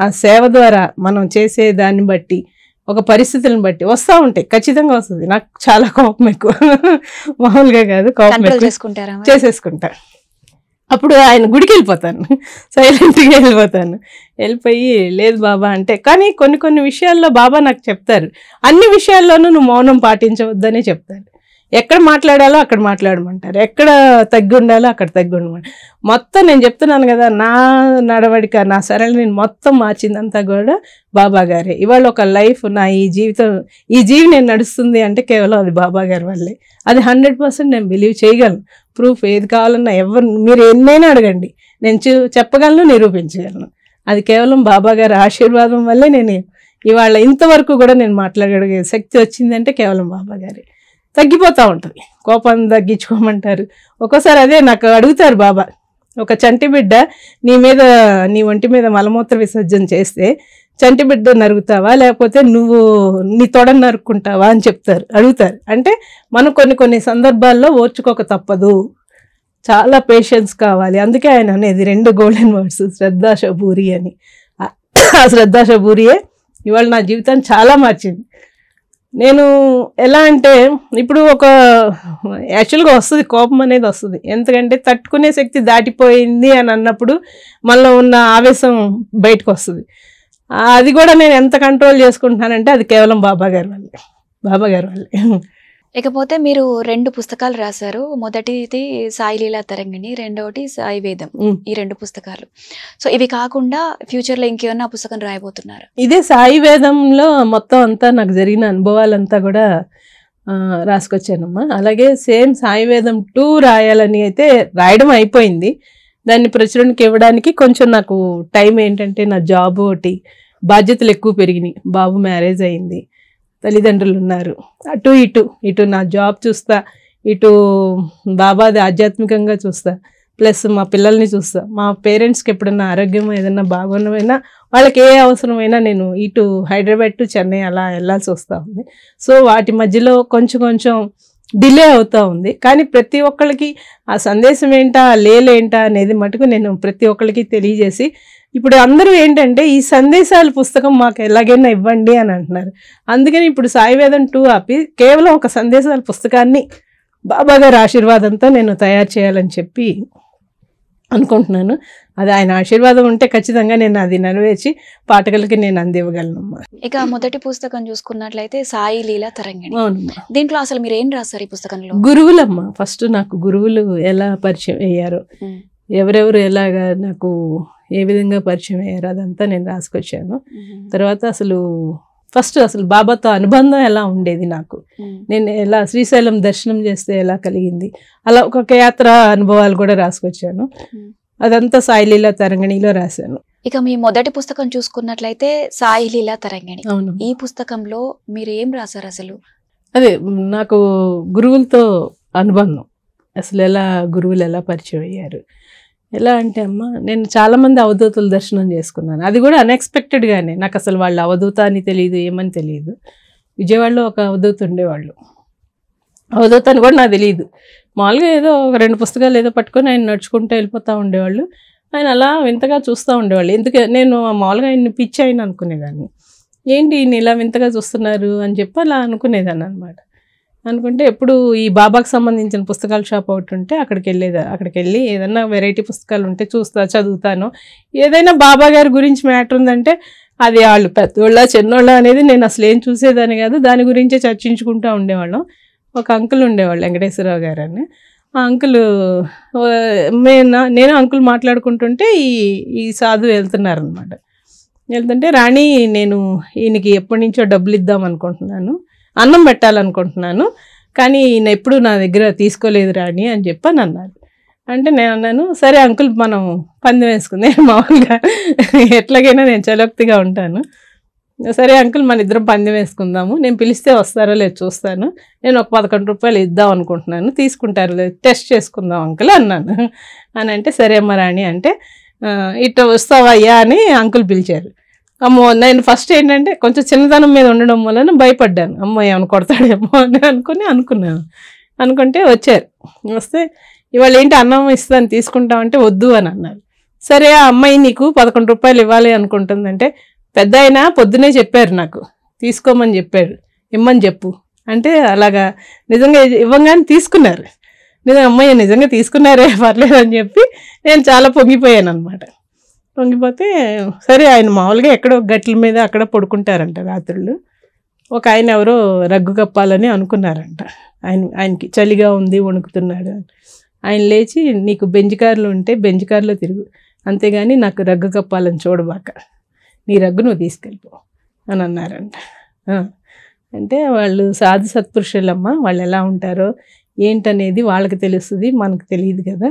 S2: ఆ సేవ ద్వారా మనం చేసే దాన్ని బట్టి, ఒక పరిస్థితులను బట్టి వస్తూ ఉంటాయి. ఖచ్చితంగా వస్తుంది. నాకు చాలా కోపం ఎక్కువ, మామూలుగా కాదు, కోపం చేసేసుకుంటా. అప్పుడు ఆయన గుడికి వెళ్ళిపోతాను, సైలెంట్గా వెళ్ళిపోతాను. వెళ్ళిపోయి లేదు బాబా అంటే, కానీ కొన్ని విషయాల్లో బాబా నాకు చెప్తారు, అన్ని విషయాల్లోనూ నువ్వు మౌనం పాటించవద్దనే చెప్తారు. ఎక్కడ మాట్లాడాలో అక్కడ మాట్లాడమంటారు, ఎక్కడ తగ్గి ఉండాలో అక్కడ తగ్గి ఉండమంటారు. మొత్తం నేను చెప్తున్నాను కదా, నా నడవడిక, నా సరళ నేను మొత్తం మార్చిందంతా కూడా బాబా గారే. ఇవాళ ఒక లైఫ్, నా ఈ జీవి నేను నడుస్తుంది అంటే కేవలం అది బాబా గారి వల్లే. అది 100% నేను బిలీవ్ చేయగలను. ప్రూఫ్ ఏది కావాలన్నా మీరు ఎన్నైనా అడగండి, నేను చెప్పగలను, నిరూపించగలను. అది కేవలం బాబా గారి ఆశీర్వాదం వల్లే నేను ఇవాళ ఇంతవరకు కూడా నేను మాట్లాడగలిగే శక్తి వచ్చిందంటే కేవలం బాబా గారే. తగ్గిపోతూ ఉంటుంది, కోపాన్ని తగ్గించుకోమంటారు. ఒక్కోసారి అదే నాకు అడుగుతారు బాబా, ఒక చంటి బిడ్డ నీ ఒంటి మీద మలమూత్ర విసర్జన చేస్తే చంటి బిడ్డ నరుగుతావా లేకపోతే నువ్వు నీ తొడని నరుక్కుంటావా అని అడుగుతారు. అంటే మనం కొన్ని సందర్భాల్లో ఓర్చుకోక తప్పదు, చాలా పేషెన్స్ కావాలి. అందుకే ఆయన అనేది 2 గోల్డెన్ వర్డ్స్, శ్రద్ధ శబూరి అని. ఆ శ్రద్ధ శబూరియే ఇవాళ నా జీవితాన్ని చాలా మార్చింది. నేను ఎలా అంటే ఇప్పుడు యాక్చువల్గా వస్తుంది, కోపం అనేది వస్తుంది. ఎందుకంటే తట్టుకునే శక్తి దాటిపోయింది అని అన్నప్పుడు మనలో ఉన్న ఆవేశం బయటకు వస్తుంది. అది కూడా నేను ఎంత కంట్రోల్ చేసుకుంటున్నానంటే అది కేవలం బాబా గారి వల్లే.
S1: ఇకపోతే మీరు 2 పుస్తకాలు రాశారు. మొదటిది సాయి లీలా తరంగిణి, రెండవది సాయి వేదం. ఈ 2 పుస్తకాలు. సో ఇవి కాకుండా ఫ్యూచర్ లో ఇంకేమన్నా పుస్తకం రాయబోతున్నారు?
S2: ఇదే సాయి వేదంలో మొత్తం అంతా నాకు జరిగిన అనుభవాలంతా కూడా రాసుకొచ్చానమ్మా. అలాగే సేమ్ సాయి వేదం 2 రాయాలని అయితే రాయడం అయిపోయింది. దాన్ని ప్రచురణకి ఇవ్వడానికి కొంచెం నాకు టైం ఏంటంటే నా జాబ్ ఒకటి, బాధ్యతలు ఎక్కువ పెరిగినాయి, బాబు మ్యారేజ్ అయింది, తల్లిదండ్రులు ఉన్నారు. అటు ఇటు ఇటు నా జాబ్ చూస్తా, ఇటు బాబాది ఆధ్యాత్మికంగా చూస్తా, ప్లస్ మా పిల్లల్ని చూస్తా. మా పేరెంట్స్కి ఎప్పుడన్నా ఆరోగ్యం ఏదన్నా బాగున్నమైనా వాళ్ళకి ఏ అవసరమైనా నేను ఇటు హైదరాబాద్ టు చెన్నై అలా వెళ్ళాల్సి వస్తూ ఉంది. సో వాటి మధ్యలో కొంచెం డిలే అవుతూ ఉంది. కానీ ప్రతి ఒక్కళ్ళకి ఆ సందేశం ఏంటా, లేలేంటా అనేది మటుకు నేను ప్రతి ఒక్కళ్ళకి తెలియజేసి, ఇప్పుడు అందరూ ఏంటంటే ఈ సందేశాల పుస్తకం మాకు ఎలాగైనా ఇవ్వండి అని అంటున్నారు. అందుకని ఇప్పుడు సాయి వేదం 2 ఆపి కేవలం ఒక సందేశాల పుస్తకాన్ని బాబా గారి ఆశీర్వాదంతో నేను తయారు చేయాలని చెప్పి అనుకుంటున్నాను. అది ఆయన ఆశీర్వాదం ఉంటే ఖచ్చితంగా నేను అది నెరవేర్చి పాఠకులకి నేను అందివ్వగలనమ్మా.
S1: ఇక మొదటి పుస్తకం చూసుకున్నట్లయితే సాయి లీలా తరంగిణి.
S2: అవునమ్మా.
S1: దీంట్లో అసలు మీరు ఏం రాస్తారు ఈ పుస్తకంలో?
S2: గురువులమ్మా. ఫస్ట్ నాకు గురువులు ఎలా పరిచయం అయ్యారో, ఎవరెవరు ఎలాగా నాకు ఏ విధంగా పరిచయం అయ్యారో అదంతా నేను రాసుకొచ్చాను. తర్వాత అసలు బాబాతో అనుబంధం ఎలా ఉండేది నాకు, నేను ఎలా శ్రీశైలం దర్శనం చేస్తే ఎలా కలిగింది, అలా ఒక్కొక్క యాత్ర అనుభవాలు కూడా రాసుకొచ్చాను. అదంతా సాయి లీలా తరంగిణిలో రాశాను.
S1: ఇక మీ మొదటి పుస్తకం చూసుకున్నట్లయితే సాయి లీలా తరంగిణి.
S2: అవును.
S1: ఈ పుస్తకంలో మీరు ఏం రాశారు అసలు?
S2: అదే నాకు గురువులతో అనుబంధం, అసలు గురువులు ఎలా పరిచయం అయ్యారు, ఎలా అంటే అమ్మ నేను చాలామంది అవధూతుల దర్శనం చేసుకున్నాను. అది కూడా అన్ఎక్స్పెక్టెడ్గానే. నాకు అసలు వాళ్ళు అవధూత అని తెలియదు, ఏమని తెలియదు. విజయవాడలో ఒక అవధూత ఉండేవాళ్ళు. అవధూత అని కూడా నాకు తెలియదు. మామూలుగా ఏదో ఒక 2 పుస్తకాలు ఏదో పట్టుకొని ఆయన నడుచుకుంటూ వెళ్ళిపోతూ ఉండేవాళ్ళు. ఆయన అలా వింతగా చూస్తూ ఉండేవాళ్ళు. ఎందుకు నేను మామూలుగా ఆయన పిచ్చి అయిన అనుకునేదాన్ని. ఏంటి ఈయన ఇలా వింతగా చూస్తున్నారు అని చెప్పి అలా అనుకునేదాన్ని అనమాట. అనుకుంటే ఎప్పుడు ఈ బాబాకు సంబంధించిన పుస్తకాల షాప్ ఒకటి ఉంటే అక్కడికి వెళ్ళి ఏదన్నా వెరైటీ పుస్తకాలు ఉంటే చదువుతాను. ఏదైనా బాబా గారి గురించి మ్యాటర్ ఉందంటే అది వాళ్ళు పెద్దోళ్ళ చిన్నోళ్ళ అనేది నేను అసలు ఏం చూసేదాన్ని కాదు. దాని గురించే చర్చించుకుంటూ ఉండేవాళ్ళం. ఒక అంకుల్ ఉండేవాళ్ళు, వెంకటేశ్వరరావు గారు అని. ఆ అంకుల్ నేను అంకుల్ మాట్లాడుకుంటుంటే ఈ సాధు వెళ్తున్నారనమాట. వెళ్తుంటే రాణి నేను ఈయనకి ఎప్పటి నుంచో డబ్బులు ఇద్దాం అనుకుంటున్నాను, అన్నం పెట్టాలనుకుంటున్నాను, కానీ ఈయన ఎప్పుడు నా దగ్గర తీసుకోలేదు రాణి అని చెప్పని అన్నారు. అంటే నేను అన్నాను, సరే అంకుల్ మనం పందెం వేసుకుంది. మామూలుగా ఎట్లాగైనా నేను చలోక్తిగా ఉంటాను. సరే అంకుల్ మన ఇద్దరం పందెం వేసుకుందాము, నేను పిలిస్తే వస్తారో లేదు చూస్తాను, నేను ఒక 11 రూపాయలు ఇద్దాం అనుకుంటున్నాను, తీసుకుంటారో లేదు టెస్ట్ చేసుకుందాం అంకుల్ అన్నాను. అని అంటే సరే అమ్మ రాణి అంటే ఇట్లా వస్తావయ్యా అని అంకుల్ పిలిచారు. అమ్మో నేను ఫస్ట్ ఏంటంటే కొంచెం చిన్నతనం మీద ఉండడం వలన భయపడ్డాను. అమ్మో ఏమైనా కొడతాడేమో అని అనుకున్నాను. అనుకుంటే వచ్చారు. వస్తే ఇవాళ ఏంటి అన్నం ఇస్తాను తీసుకుంటామంటే వద్దు అని అన్నారు. సరే ఆ అమ్మాయి నీకు 11 రూపాయలు ఇవ్వాలి అనుకుంటుందంటే పెద్ద అయినా పొద్దునే చెప్పారు నాకు, తీసుకోమని చెప్పారు, ఇమ్మని చెప్పు అంటే అలాగా నిజంగా ఇవ్వగానే తీసుకున్నారు. అమ్మాయి నిజంగా తీసుకున్నారే పర్లేదు అని చెప్పి నేను చాలా పొంగిపోయాను అనమాట. పొంగిపోతే సరే ఆయన మామూలుగా ఎక్కడో గట్ల మీద అక్కడ పడుకుంటారంట రాత్రులు. ఒక ఆయన ఎవరో రగ్గు కప్పాలని అనుకున్నారంట. ఆయనకి చలిగా ఉంది, వణుకుతున్నాడు. ఆయన లేచి నీకు బెంజ్ కార్లు ఉంటే బెంజ్ కార్లో తిరుగు, అంతేగాని నాకు రగ్గు కప్పాలని చూడబాక, నీ రగ్గు నువ్వు తీసుకెళ్ళిపో అని అన్నారంట. అంటే వాళ్ళు సాధు సత్పురుషులమ్మ, వాళ్ళు ఎలా ఉంటారో ఏంటనేది వాళ్ళకి తెలుస్తుంది, మనకు తెలియదు కదా.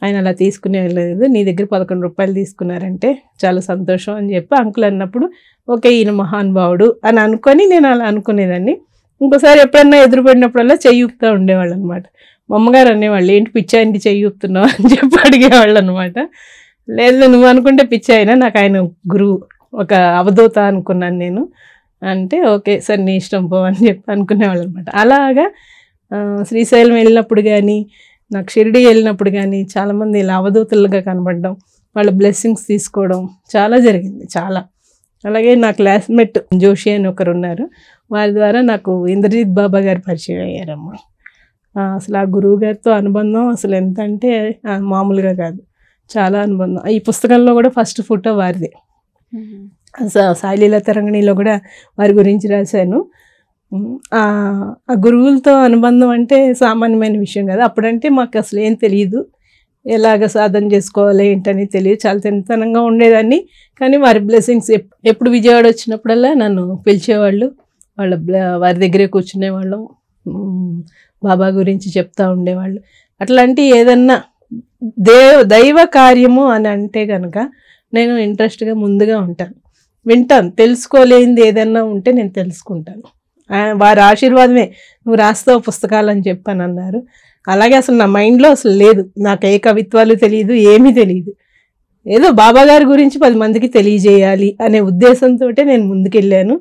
S2: ఆయన అలా తీసుకునే లేదు, నీ దగ్గర 11 రూపాయలు తీసుకున్నారంటే చాలా సంతోషం అని చెప్పి అంకుల్ అన్నప్పుడు ఓకే ఈయన మహానుభావుడు అని అనుకొని నేను అలా అనుకునేదాన్ని. ఇంకోసారి ఎప్పుడన్నా ఎదురుపడినప్పుడల్లా చెయ్యి ఊపుతూ ఉండేవాళ్ళు అనమాట. మా అమ్మగారు అనేవాళ్ళు ఏంటి పిచ్చాయికి చెయ్యి ఊపుతున్నావు అని చెప్పి అడిగేవాళ్ళు అనమాట. లేదు నువ్వు అనుకుంటే పిచ్చాయినా, నాకు ఆయన గురువు, ఒక అవధూత అనుకున్నాను నేను అంటే ఓకే సరే నీ ఇష్టం పో అని చెప్పి అనుకునేవాళ్ళు అనమాట. అలాగా శ్రీశైలం వెళ్ళినప్పుడు కానీ నాకు షిరిడి వెళ్ళినప్పుడు కానీ చాలామంది ఇలా అవధూతలుగా కనబడడం, వాళ్ళ బ్లెస్సింగ్స్ తీసుకోవడం చాలా జరిగింది చాలా. అలాగే నా క్లాస్మేట్ జోషి అని ఒకరు ఉన్నారు, వారి ద్వారా నాకు ఇంద్రజిత్ బాబా గారు పరిచయం అయ్యారమ్మ. అసలు ఆ గురువు గారితో అనుబంధం అసలు ఎంత అంటే మామూలుగా కాదు, చాలా అనుబంధం. ఈ పుస్తకంలో కూడా ఫస్ట్ ఫోటో వారిదే. సాయి లీలా తరంగిణిలో కూడా వారి గురించి రాశాను. ఆ గురువులతో అనుబంధం అంటే సామాన్యమైన విషయం కదా. అప్పుడంటే మాకు అసలు ఏం తెలియదు, ఎలాగ సాధన చేసుకోవాలి ఏంటని తెలియదు, చాలా చిన్నతనంగా ఉండేదాన్ని. కానీ వారి బ్లెస్సింగ్స్ ఎప్పుడు విజయవాడ వచ్చినప్పుడల్లా నన్ను పిలిచేవాళ్ళు, వారి దగ్గరే కూర్చునేవాళ్ళం, బాబా గురించి చెప్తూ ఉండేవాళ్ళు. అట్లాంటి ఏదన్నా దైవ కార్యము అని అంటే కనుక నేను ఇంట్రెస్ట్గా ముందుగా ఉంటాను, వింటాను, తెలుసుకోలేనిది ఏదన్నా ఉంటే నేను తెలుసుకుంటాను. వారి ఆశీర్వాదమే నువ్వు రాస్తావు పుస్తకాలు అని చెప్పని అన్నారు. అలాగే అసలు నా మైండ్లో అసలు లేదు, నాకు ఏ కవిత్వాలు తెలియదు, ఏమీ తెలియదు. ఏదో బాబా గారి గురించి 10 మందికి తెలియజేయాలి అనే ఉద్దేశంతో నేను ముందుకెళ్ళాను.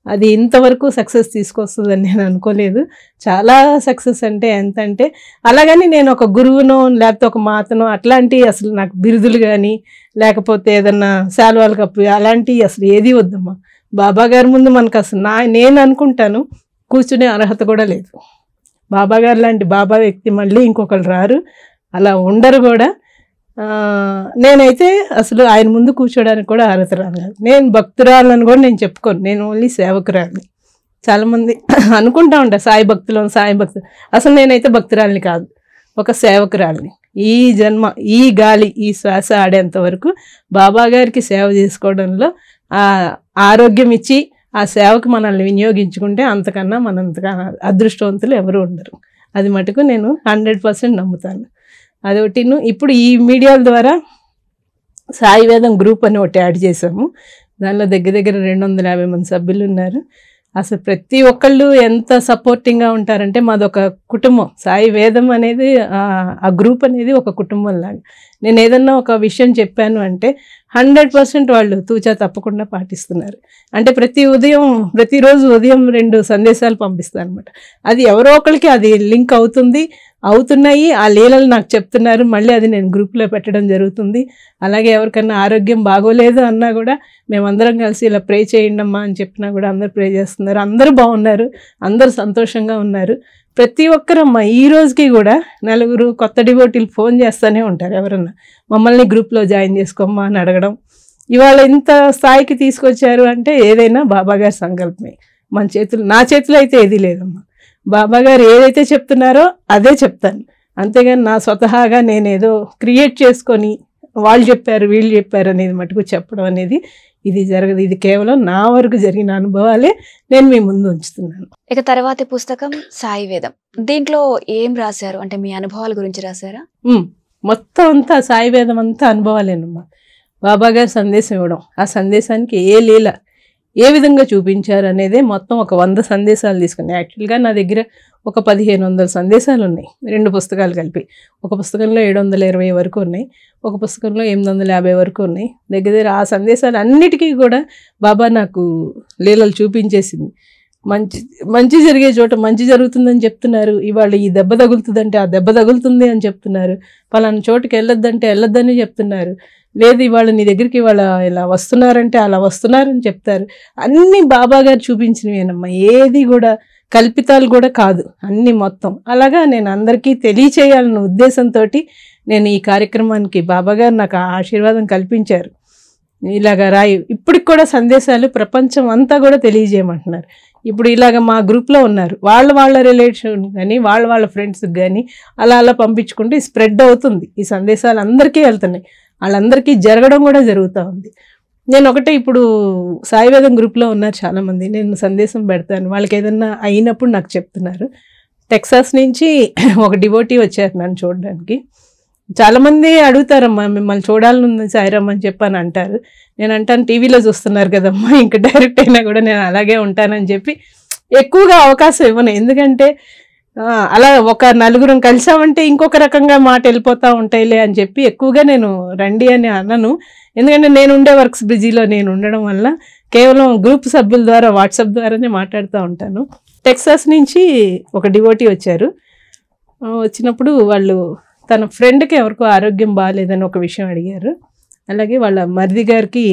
S2: అది ఇంతవరకు సక్సెస్ తీసుకొస్తుందని నేను అనుకోలేదు. చాలా సక్సెస్ అంటే ఎంత అంటే, అలాగని నేను ఒక గురువునో లేకపోతే ఒక మాతనో అట్లాంటి అసలు నాకు బిరుదులు కానీ లేకపోతే ఏదన్నా శాలువాలు కప్పు అలాంటివి అసలు ఏది వద్దమ్మా. బాబా గారి ముందు మనకు అసలు నేను అనుకుంటాను కూర్చునే అర్హత కూడా లేదు. బాబా గారు లాంటి బాబా వ్యక్తి మళ్ళీ ఇంకొకరు రారు, అలా ఉండరు కూడా. నేనైతే అసలు ఆయన ముందు కూర్చోడానికి కూడా అర్హత రాను. నేను భక్తురాలని కూడా నేను చెప్పుకోను, నేను ఓన్లీ సేవకురాలని. చాలామంది అనుకుంటా ఉంటారు సాయి భక్తులు. అసలు నేనైతే భక్తురాలని కాదు, ఒక సేవకురాలని. ఈ జన్మ, ఈ గాలి, ఈ శ్వాస ఆడేంత వరకు బాబా గారికి సేవ చేసుకోవడంలో ఆరోగ్యం ఇచ్చి ఆ సేవకు మనల్ని వినియోగించుకుంటే అంతకన్నా మనంతకన్నా అదృష్టవంతులు ఎవరు ఉండరు. అది మటుకు నేను 100% నమ్ముతాను. అదొకటిను. ఇప్పుడు ఈ మీడియాల ద్వారా సాయి వేదం గ్రూప్ అని ఒకటి యాడ్ చేసాము. దానిలో దగ్గర 250 మంది సభ్యులు ఉన్నారు. అసలు ప్రతి ఒక్కళ్ళు ఎంత సపోర్టింగ్గా ఉంటారంటే మాదొక కుటుంబం. సాయి వేదం అనేది ఆ గ్రూప్ అనేది ఒక కుటుంబం లాగా. నేను ఏదన్నా ఒక విషయం చెప్పాను అంటే 100% వాళ్ళు తూచా తప్పకుండా పాటిస్తున్నారు. అంటే ప్రతిరోజు ఉదయం 2 సందేశాలు పంపిస్తాను అనమాట. అది ఎవరో ఒకరికి అది లింక్ అవుతున్నాయి. ఆ లీలలు నాకు చెప్తున్నారు, మళ్ళీ అది నేను గ్రూప్లో పెట్టడం జరుగుతుంది. అలాగే ఎవరికన్నా ఆరోగ్యం బాగోలేదు అన్నా కూడా మేమందరం కలిసి ఇలా ప్రే చేయండి అమ్మా అని చెప్పినా కూడా అందరూ ప్రే చేస్తున్నారు. అందరూ బాగున్నారు, అందరూ సంతోషంగా ఉన్నారు. ప్రతి ఒక్కరమ్మా ఈ రోజుకి కూడా 4 కొత్త డివోటీలు ఫోన్ చేస్తూనే ఉంటారు. ఎవరన్నా మమ్మల్ని గ్రూప్లో జాయిన్ చేసుకోమ్మా అని అడగడం. ఇవాళ ఇంత స్థాయికి తీసుకొచ్చారు అంటే ఏదైనా బాబా గారి సంకల్పమే. నా చేతిలో అయితే ఏది లేదమ్మా. బాబా గారు ఏదైతే చెప్తున్నారో అదే చెప్తాను, అంతేగాని నా స్వతహాగా నేనేదో క్రియేట్ చేసుకొని వాళ్ళు చెప్పారు వీళ్ళు చెప్పారు అనేది మటుకు చెప్పడం అనేది ఇది జరగదు. ఇది కేవలం నా వరకు జరిగిన అనుభవాలే నేను మీ ముందు ఉంచుతున్నాను.
S1: ఇక తర్వాతి పుస్తకం సాయి వేదం. దీంట్లో ఏం రాశారు అంటే మీ అనుభవాల గురించి రాశారా?
S2: మొత్తం అంతా సాయి వేదం అంతా అనుభవాలేనమ్మా. బాబా గారు సందేశం ఇవ్వడం, ఆ సందేశానికి ఏ లీల ఏ విధంగా చూపించారు అనేదే మొత్తం ఒక 100 సందేశాలు తీసుకున్నాయి. యాక్చువల్గా నా దగ్గర ఒక 1500 సందేశాలు ఉన్నాయి, 2 పుస్తకాలు కలిపి. ఒక పుస్తకంలో 720 వరకు ఉన్నాయి, ఒక పుస్తకంలో 850 వరకు ఉన్నాయి. దగ్గర ఆ సందేశాలు అన్నిటికీ కూడా బాబా నాకు లీలలు చూపించేసింది. మంచి జరిగే చోట మంచి జరుగుతుందని చెప్తున్నారు. ఇవాళ ఈ దెబ్బ తగులుతుందంటే ఆ దెబ్బ తగులుతుంది అని చెప్తున్నారు. పలానా చోటుకి వెళ్ళొద్దంటే వెళ్ళొద్దని చెప్తున్నారు. లేదు ఇవాళ నీ దగ్గరికి ఇవాళ ఇలా వస్తున్నారంటే అలా వస్తున్నారని చెప్తారు. అన్నీ బాబా గారు చూపించినవేనమ్మా, ఏది కూడా కల్పితాలు కూడా కాదు, అన్నీ మొత్తం. అలాగా నేను అందరికీ తెలియచేయాలన్న ఉద్దేశంతో నేను ఈ కార్యక్రమానికి బాబా గారు నాకు ఆశీర్వాదం కల్పించారు. ఇలాగ రాయి ఇప్పటికి కూడా సందేశాలు ప్రపంచం అంతా కూడా తెలియజేయమంటున్నారు. ఇప్పుడు ఇలాగ మా గ్రూప్లో ఉన్నారు, వాళ్ళ రిలేషన్ కానీ వాళ్ళ ఫ్రెండ్స్కి కానీ అలా పంపించుకుంటే స్ప్రెడ్ అవుతుంది. ఈ సందేశాలు అందరికీ వెళ్తున్నాయి, వాళ్ళందరికీ జరగడం కూడా జరుగుతూ ఉంది. నేను ఒకటే ఇప్పుడు సాయివేదం గ్రూప్లో ఉన్నారు చాలామంది, నేను సందేశం పెడతాను, వాళ్ళకి ఏదన్నా అయినప్పుడు నాకు చెప్తున్నారు. టెక్సాస్ నుంచి ఒక డివోటీ వచ్చారు నన్ను చూడడానికి. చాలామంది అడుగుతారమ్మా మిమ్మల్ని చూడాలని ఉంది సాయిరామ్ అని చెప్పని అంటారు. నేను అంటాను టీవీలో చూస్తున్నారు కదమ్మా, ఇంకా డైరెక్ట్ అయినా కూడా నేను అలాగే ఉంటానని చెప్పి ఎక్కువగా అవకాశం ఇవ్వను. ఎందుకంటే అలా ఒక నలుగురం కలిసామంటే ఇంకొక రకంగా మాట వెళ్ళిపోతూ ఉంటాయిలే అని చెప్పి ఎక్కువగా నేను రండి అని అనను. ఎందుకంటే నేను ఉండే వర్క్స్ బిజీలో నేను ఉండడం వల్ల కేవలం గ్రూప్ సభ్యుల ద్వారా వాట్సాప్ ద్వారానే మాట్లాడుతూ ఉంటాను. టెక్సాస్ నుంచి ఒక డివోటీ వచ్చారు. వచ్చినప్పుడు వాళ్ళు తన ఫ్రెండ్కి ఎవరికో ఆరోగ్యం బాగాలేదని ఒక విషయం అడిగారు. అలాగే వాళ్ళ మరిది గారికి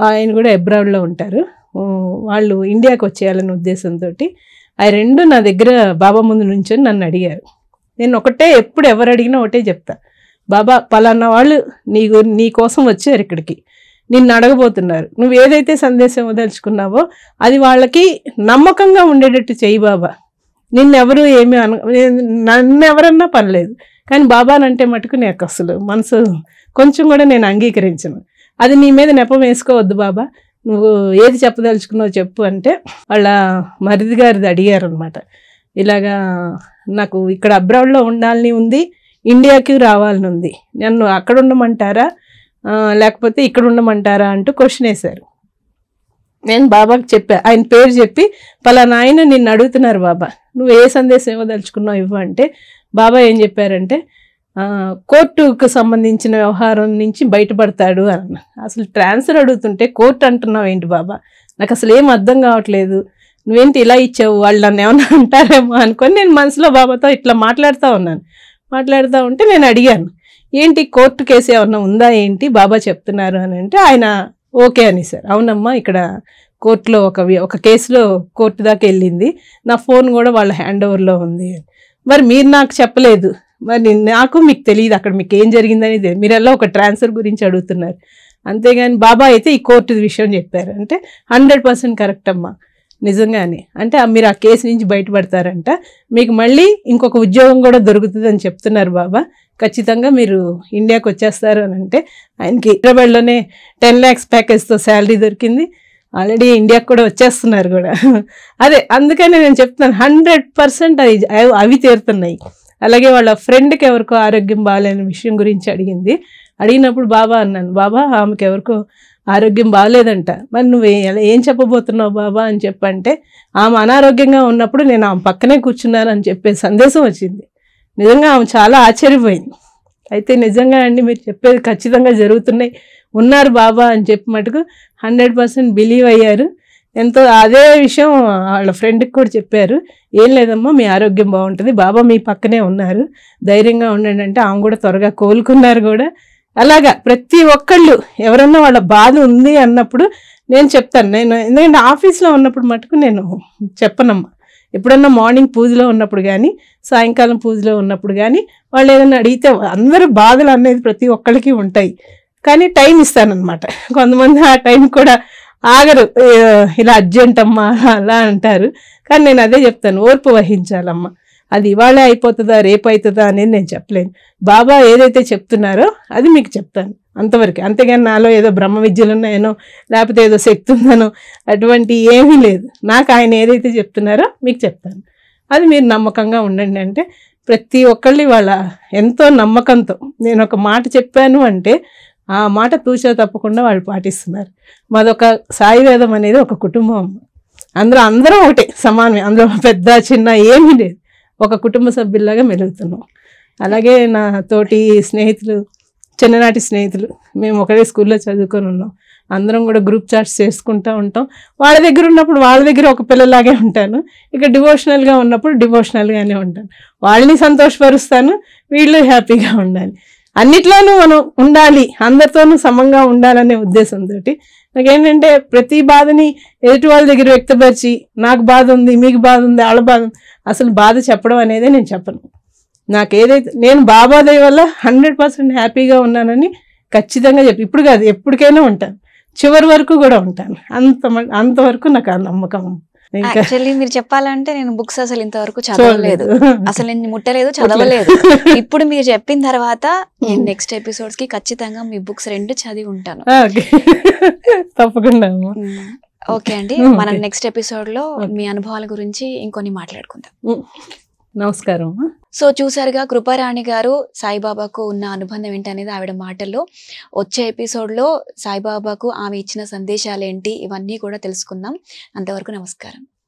S2: ఆయన కూడా అబ్రాడ్లో ఉంటారు, వాళ్ళు ఇండియాకి వచ్చేయాలనే ఉద్దేశంతో ఆ 2 నా దగ్గర బాబా ముందు నుంచొని నన్ను అడిగారు. నేను ఒకటే ఎప్పుడు ఎవరు అడిగినా ఒకటే చెప్తా, బాబా పలానా వాళ్ళు నీ కోసం వచ్చారు ఇక్కడికి, నిన్ను అడగబోతున్నారు, నువ్వు ఏదైతే సందేశం వదలుచుకున్నావో అది వాళ్ళకి నమ్మకంగా ఉండేటట్టు చెయ్యి బాబా. నిన్నెవరు ఏమీ నన్ను ఎవరన్నా పర్లేదు, కానీ బాబానంటే మటుకు నాకు అసలు మనసు కొంచెం కూడా నేను అంగీకరించను. అది నీ మీద నెపం వేసుకోవద్దు బాబా, నువ్వు ఏది చెప్పదలుచుకున్నావు చెప్పు అంటే వాళ్ళ మరిది గారిది అడిగారు అనమాట. ఇలాగా నాకు ఇక్కడ అబ్రాడ్లో ఉండాలని ఉంది, ఇండియాకి రావాలని ఉంది, నన్ను అక్కడ ఉండమంటారా లేకపోతే ఇక్కడ ఉండమంటారా అంటూ క్వశ్చన్ వేశారు. నేను బాబాకి చెప్పా, ఆయన పేరు చెప్పి పలానా ఆయన నిన్ను అడుగుతున్నారు బాబా, నువ్వు ఏ సందేశం ఇవ్వదలుచుకున్నావు ఇవ్వ అంటే, బాబా ఏం చెప్పారంటే కోర్టుకు సంబంధించిన వ్యవహారం నుంచి బయటపడతాడు అన్న. అసలు ట్రాన్స్ఫర్ అడుగుతుంటే కోర్టు అంటున్నావు ఏంటి బాబా, నాకు అసలు ఏం అర్థం కావట్లేదు, నువ్వేంటి ఇలా ఇచ్చావు, వాళ్ళు నన్ను ఏమన్నా అంటారేమో అనుకొని నేను మనసులో బాబాతో ఇట్లా మాట్లాడుతూ ఉంటే నేను అడిగాను, ఏంటి కోర్టు కేసు ఏమన్నా ఉందా ఏంటి బాబా చెప్తున్నారు అని అంటే ఆయన ఓకే అని సార్, అవునమ్మా ఇక్కడ కోర్టులో ఒక కేసులో కోర్టు దాకా వెళ్ళింది, నా ఫోన్ కూడా వాళ్ళ హ్యాండ్ ఓవర్లో ఉంది. మరి మీరు నాకు చెప్పలేదు, మరి నాకు మీకు తెలియదు అక్కడ మీకు ఏం జరిగిందని, మీరు ఎలా ఒక ట్రాన్స్ఫర్ గురించి అడుగుతున్నారు. అంతేగాని బాబా అయితే ఈ కోర్టు విషయం చెప్పారు అంటే 100% కరెక్ట్ అమ్మా, నిజంగానే అంటే మీరు ఆ కేసు నుంచి బయటపడతారంట, మీకు మళ్ళీ ఇంకొక ఉద్యోగం కూడా దొరుకుతుంది అని చెప్తున్నారు బాబా, ఖచ్చితంగా మీరు ఇండియాకి వచ్చేస్తారు అని అంటే, ఆయనకి హైదరాబాద్లోనే 10 lakhs ప్యాకేజ్తో శాలరీ దొరికింది, ఆల్రెడీ ఇండియాకి కూడా వచ్చేస్తున్నారు కూడా. అదే అందుకనే నేను చెప్తున్నాను 100% అవి తీరుతున్నాయి. అలాగే వాళ్ళ ఫ్రెండ్కి ఎవరికో ఆరోగ్యం బాగాలేని విషయం గురించి అడిగినప్పుడు బాబా అన్నాను, బాబా ఆమెకి ఎవరికో ఆరోగ్యం బాగాలేదంట, మరి నువ్వు ఏం చెప్పబోతున్నావు బాబా అని చెప్పంటే, ఆమె అనారోగ్యంగా ఉన్నప్పుడు నేను ఆమె పక్కనే కూర్చున్నాను అని చెప్పే సందేశం వచ్చింది. నిజంగా ఆమె చాలా ఆశ్చర్యపోయింది. అయితే నిజంగా అండి మీరు చెప్పేది ఖచ్చితంగా జరుగుతున్నాయి, ఉన్నారు బాబా అని చెప్పి మటుకు 100% బిలీవ్ అయ్యారు. ఎంతో అదే విషయం వాళ్ళ ఫ్రెండ్కి కూడా చెప్పారు, ఏం లేదమ్మా మీ ఆరోగ్యం బాగుంటుంది, బాబా మీ పక్కనే ఉన్నారు, ధైర్యంగా ఉండండి అంటే ఆమె కూడా త్వరగా కోలుకున్నారు కూడా. అలాగా ప్రతి ఒక్కళ్ళు ఎవరన్నా వాళ్ళ బాధ ఉంది అన్నప్పుడు నేను చెప్తాను. నేను ఎందుకంటే ఆఫీస్లో ఉన్నప్పుడు మటుకు నేను చెప్పనమ్మా, ఎప్పుడన్నా మార్నింగ్ పూజలో ఉన్నప్పుడు కానీ సాయంకాలం పూజలో ఉన్నప్పుడు కానీ వాళ్ళు ఏదైనా అడిగితే, అందరూ బాధలు అనేది ప్రతి ఒక్కరికి ఉంటాయి, కానీ టైం ఇస్తానన్నమాట. కొంతమంది ఆ టైం కూడా ఆగరు, ఇలా అర్జెంట్ అమ్మా అలా అంటారు, కానీ నేను అదే చెప్తాను, ఓర్పు వహించాలమ్మా, అది ఇవాళే అయిపోతుందా రేపు అవుతుందా అనేది నేను చెప్పలేను. బాబా ఏదైతే చెప్తున్నారో అది మీకు చెప్తాను అంతవరకు, అంతేగాని నాలో ఏదో బ్రహ్మ విద్యలు ఉన్నాయనో లేకపోతే ఏదో శక్తి ఉందనో అటువంటి ఏమీ లేదు. నాకు ఆయన ఏదైతే చెప్తున్నారో మీకు చెప్తాను, అది మీరు నమ్మకంగా ఉండండి అంటే ప్రతి ఒక్కళ్ళు వాళ్ళ ఎంతో నమ్మకంతో నేను ఒక మాట చెప్పాను అంటే ఆ మాట తూచా తప్పకుండా వాళ్ళు పాటిస్తున్నారు. మాదొక సాయి వేదం అనేది ఒక కుటుంబం, అందరం ఒకటే సమానమే, అందులో పెద్ద చిన్న ఏమీ లేదు, ఒక కుటుంబ సభ్యుల్లాగా మెలుగుతున్నాం. అలాగే నా తోటి స్నేహితులు, చిన్ననాటి స్నేహితులు, మేము ఒకటే స్కూల్లో చదువుకొని ఉన్నాం, అందరం కూడా గ్రూప్ చాట్స్ చేసుకుంటూ ఉంటాం. వాళ్ళ దగ్గర ఉన్నప్పుడు వాళ్ళ దగ్గర ఒక పిల్లలాగే ఉంటాను, ఇక డివోషనల్గా ఉన్నప్పుడు డివోషనల్గానే ఉంటాను, వాళ్ళని సంతోషపరుస్తాను, వీళ్ళు హ్యాపీగా ఉండాలి, అన్నిట్లోనూ మనం ఉండాలి, అందరితోనూ సమంగా ఉండాలనే ఉద్దేశంతో నాకేంటంటే ప్రతి బాధని ఎదుటి వాళ్ళ దగ్గర వ్యక్తపరిచి నాకు బాధ ఉంది మీకు బాధ ఉంది వాళ్ళ బాధ ఉంది, అసలు బాధ చెప్పడం అనేదే నేను చెప్పను. నాకు ఏదైతే నేను బాబా దయ వల్ల 100% హ్యాపీగా ఉన్నానని ఖచ్చితంగా చెప్పి, ఇప్పుడు కాదు ఎప్పటికైనా ఉంటాను, చివరి వరకు కూడా ఉంటాను, అంతవరకు నాకు ఆ నమ్మకం.
S1: యాక్చువల్లీ మీరు చెప్పాలంటే నేను బుక్స్ అసలు ఇంతవరకు చదవలేదు, అసలు నేను ముట్టలేదు, చదవలేదు. ఇప్పుడు మీరు చెప్పిన తర్వాత నేను నెక్స్ట్ ఎపిసోడ్స్ కి ఖచ్చితంగా మీ బుక్స్ 2 చదివి ఉంటాను.
S2: తప్పకుండా.
S1: ఓకే అండి, మనం నెక్స్ట్ ఎపిసోడ్ లో మీ అనుభవాల గురించి ఇంకొన్ని మాట్లాడుకుందాం.
S2: నమస్కారం.
S1: సో చూసారుగా కృపారాణి గారు సాయిబాబాకు ఉన్న అనుబంధం ఏంటనేది ఆవిడ మాటల్లో. వచ్చే ఎపిసోడ్లో సాయిబాబాకు ఆమె ఇచ్చిన సందేశాలు ఏంటి ఇవన్నీ కూడా తెలుసుకుందాం. అంతవరకు నమస్కారం.